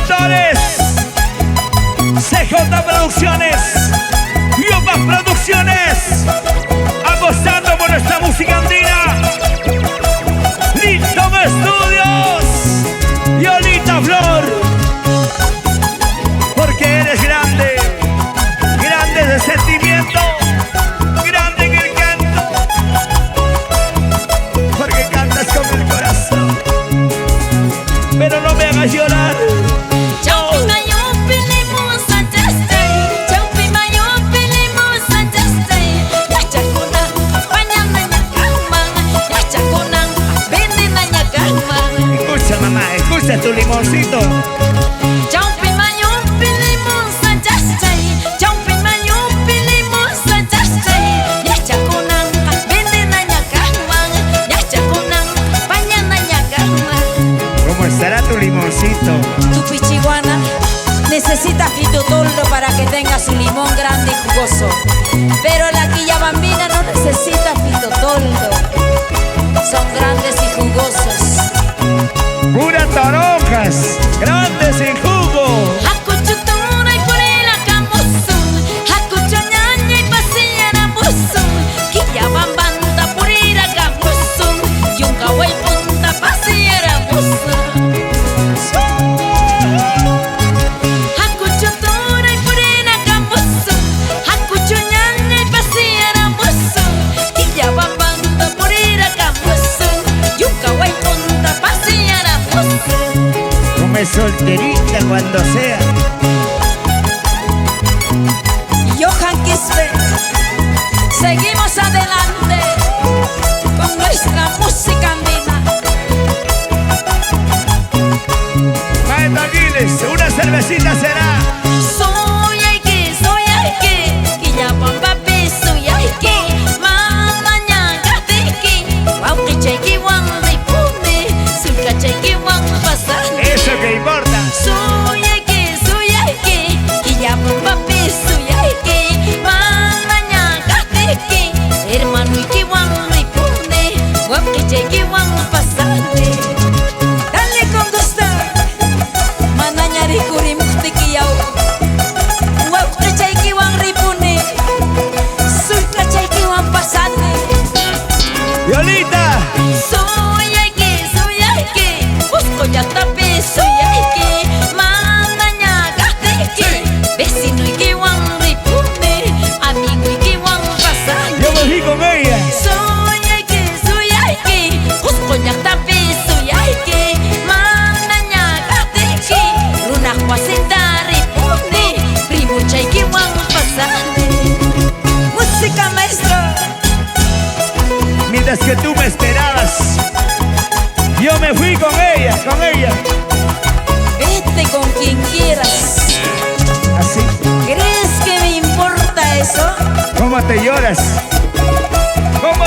productores, CJ Producciones, Yopa Producciones, apostando por nuestra música andina. Linton Estudios y Olita Flor, porque eres grande, grande de sentimiento, grande en el canto, porque cantas con el corazón, pero no me hagas llorar. Escucha mamá, escucha tu limoncito. ¿Cómo estará tu limoncito? Tu pichiguana necesita fitotoldo para que tenga su limón grande y jugoso. Pero la quillabambina no necesita fitotoldo. Son grandes y jugosos. Puras toronjas, grandes sin jugo. Solterita cuando sea. Johan Quispe, seguimos adelante con nuestra música andina. Maestro Aguiles, una cervecita será. Soy aiki, quillabamba soy aiki, mamanya gatiki, wauki cheki wan ripune, suka cheki wan pasane. Eso que importa. Soy aiki, quillabamba soy aiki, mamanya gatiki, hermano iki wan ripune, wauki cheki wan pasane. Dale con gusto, mananya rikuri muktiki yau. Violita, soy aiki, busco ya tape, soy aiki, mandaña gateki, vecino iki wan ripune, amigo iki wan pasane. yo me fui con ella. Soy aiki, busco ya tape, soy aiki, mandaña gateki, runa huasinda ripune, primo chaiki wan pasane. Música maestro. Mientras que tú me esperabas, yo me fui con ella, Vete con quien quieras. Así. ¿Crees que me importa eso? ¿Cómo te lloras? ¿Cómo